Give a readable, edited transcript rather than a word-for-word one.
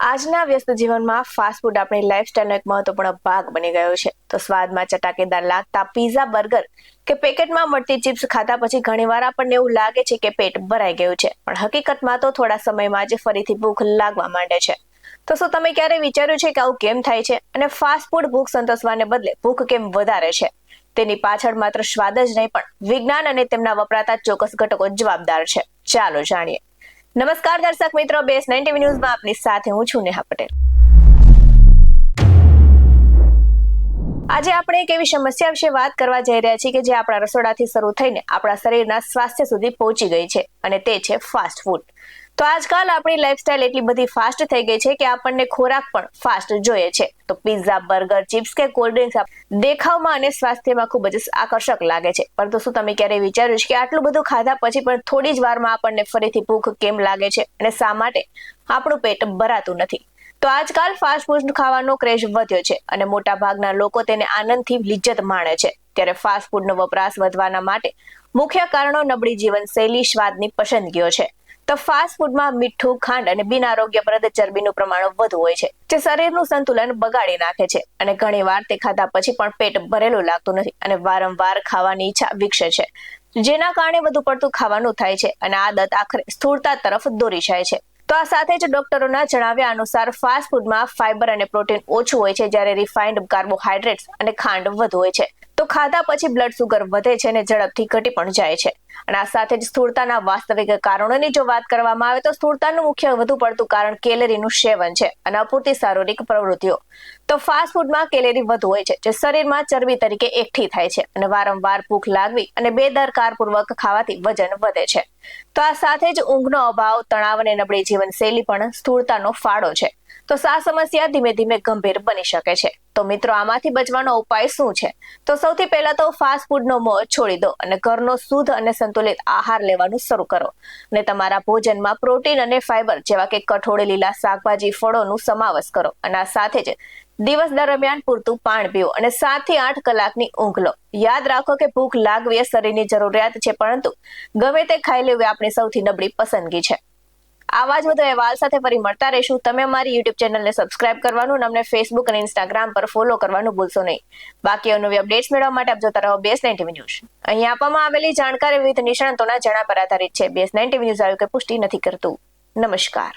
આજના વ્યસ્ત જીવનમાં ફાસ્ટ ફૂડ આપણી લાઈફસ્ટાઈલનો એક મહત્વપૂર્ણ ભાગ બની ગયો છે. તો સ્વાદમાં ચટાકેદાર લાગતા પીઝા, બર્ગર કે પેકેટમાં મળતી ચિપ્સ ખાતા પછી ઘણીવાર આપણને એવું લાગે છે કે પેટ ભરાઈ ગયું છે, પણ હકીકતમાં તો થોડા સમયમાં જ ફરીથી ભૂખ લાગવા માંડે છે. તો શું તમે ક્યારે વિચાર્યું છે કે આવું કેમ થાય છે અને ફાસ્ટ ફૂડ ભૂખ સંતોષવાને બદલે ભૂખ કેમ વધારે છે? તેની પાછળ માત્ર સ્વાદ જ નહીં, પણ વિજ્ઞાન અને તેમના વપરાતા ચોક્કસ ઘટકો જવાબદાર છે. ચાલો જાણીએ. નમસ્કાર દર્શક મિત્રો, BS9 TV ન્યૂઝમાં આપની સાથે હું છું નેહા પટેલ. આજે આપણે એક એવી સમસ્યા વિશે વાત કરવા જઈ રહ્યા છીએ કે જે આપણા રસોડાથી શરૂ થઈને આપણા શરીરના સ્વાસ્થ્ય સુધી પહોંચી ગઈ છે, અને તે છે ફાસ્ટ ફૂડ. તો આજકાલ આપણી લાઈફસ્ટાઈલ એટલી બધી ફાસ્ટ થઈ ગઈ છે કે આપણને ખોરાક પણ ફાસ્ટ જોઈએ છે. તો પિઝા, બર્ગર, ચિપ્સ કે કોલ્ડ ડ્રિંક્સ દેખાવમાં અને સ્વાસ્થ્યમાં ખૂબ જ આકર્ષક લાગે છે, પરંતુ શું તમે ક્યારેય વિચાર્યું છે કે આટલું બધું ખાધા પછી પણ થોડી જ વારમાં આપણને ફરીથી ભૂખ કેમ લાગે છે અને શા માટે આપણું પેટ ભરાતું નથી? તો આજકાલ ફાસ્ટ ફૂડ ખાવાનો ક્રેઝ વધ્યો છે અને મોટા ભાગના લોકો તેને આનંદથી લિજ્જત માણે છે. ત્યારે ફાસ્ટ ફૂડનો વપરાશ વધવાના માટે મુખ્ય કારણો નબળી જીવનશૈલી, સ્વાદની પસંદગીઓ છે. તો ફાસ્ટ ફૂડમાં મીઠું, ખાંડ અને બિનઆરોગ્યપ્રદ ચરબીનું પ્રમાણ વધુ હોય છે, જે શરીરનું સંતુલન બગાડી નાખે છે અને ઘણીવાર તે ખાધા પછી પણ પેટ ભરેલું લાગતું નથી અને વારંવાર ખાવાની ઈચ્છા વિકસે છે, જેના કારણે વધુ પડતું ખાવાનું થાય છે અને આદત આખરે સ્થૂળતા તરફ દોરી જાય છે. તો આ સાથે જ ડોક્ટરોના જણાવ્યા અનુસાર ફાસ્ટ ફૂડમાં ફાઇબર અને પ્રોટીન ઓછું હોય છે, જ્યારે રિફાઇન્ડ કાર્બોહાઈડ્રેટ્સ અને ખાંડ વધુ હોય છે. તો ખાધા પછી બ્લડ સુગર વધે છે અને ઝડપથી ઘટી પણ જાય છે. અને આ સાથે જ સ્થૂળતાના વાસ્તવિક કારણોની જો વાત કરવામાં આવે તો સ્થૂળતાનું મુખ્ય વધુ પડતું કારણ કેલરીનું સેવન છે અને અપૂરતી શારીરિક પ્રવૃત્તિઓ. તો ફાસ્ટ ફૂડમાં કેલરી વધુ હોય છે, જે શરીરમાં ચરબી તરીકે એકઠી થાય છે અને વારંવાર ભૂખ લાગવી અને બેદરકારપૂર્વક ખાવાથી વજન વધે છે. તો આ સાથે જ ઊંઘનો અભાવ, તણાવ અને નબળી જીવનશૈલી પણ સ્થૂળતાનો ફાળો છે. તો આ સમસ્યા ધીમે ધીમે ગંભીર બની શકે છે. તો મિત્રો, આમાંથી બચવાનો ઉપાય શું છે? તો સૌથી પહેલા તો ફાસ્ટ ફૂડનો મોહ છોડી દો અને ઘરનો શુદ્ધ અને સંતુલિત આહાર લેવાનું શરૂ કરો. અને તમારા ભોજનમાં પ્રોટીન અને ફાઇબર જેવા કે કઠોળ, લીલા શાકભાજી, ફળોનો સમાવેશ કરો. અને આ સાથે જ દિવસ દરમિયાન પૂરતું પાણી પીવો અને 7 થી 8 કલાકની ઊંઘ લો. યાદ રાખો કે ભૂખ લાગવી એ શરીરની જરૂરિયાત છે, પરંતુ ગમે તે ખાઈ લેવી આપણી સૌથી નબળી પસંદગી છે. આવા જ વધુ અહેવાલ સાથે ફરી મળતા રહીશું. તમે અમારી YouTube ચેનલને સબસ્ક્રાઇબ કરવાનું અને અમને Facebook અને Instagram પર ફોલો કરવાનું ભૂલશો નહીં. બાકી નવી અપડેટ્સ મેળવવા માટે આપ જોતા રહો BS9 TV ન્યૂઝ. અહીં આપવામાં આવેલી જાણકારી વિવિધ નિષ્ણાતોના જણાવ્યા પર આધારિત છે. BS9 TV ન્યૂઝ આવ્યું કે પુષ્ટિ નથી કરતું. નમસ્કાર.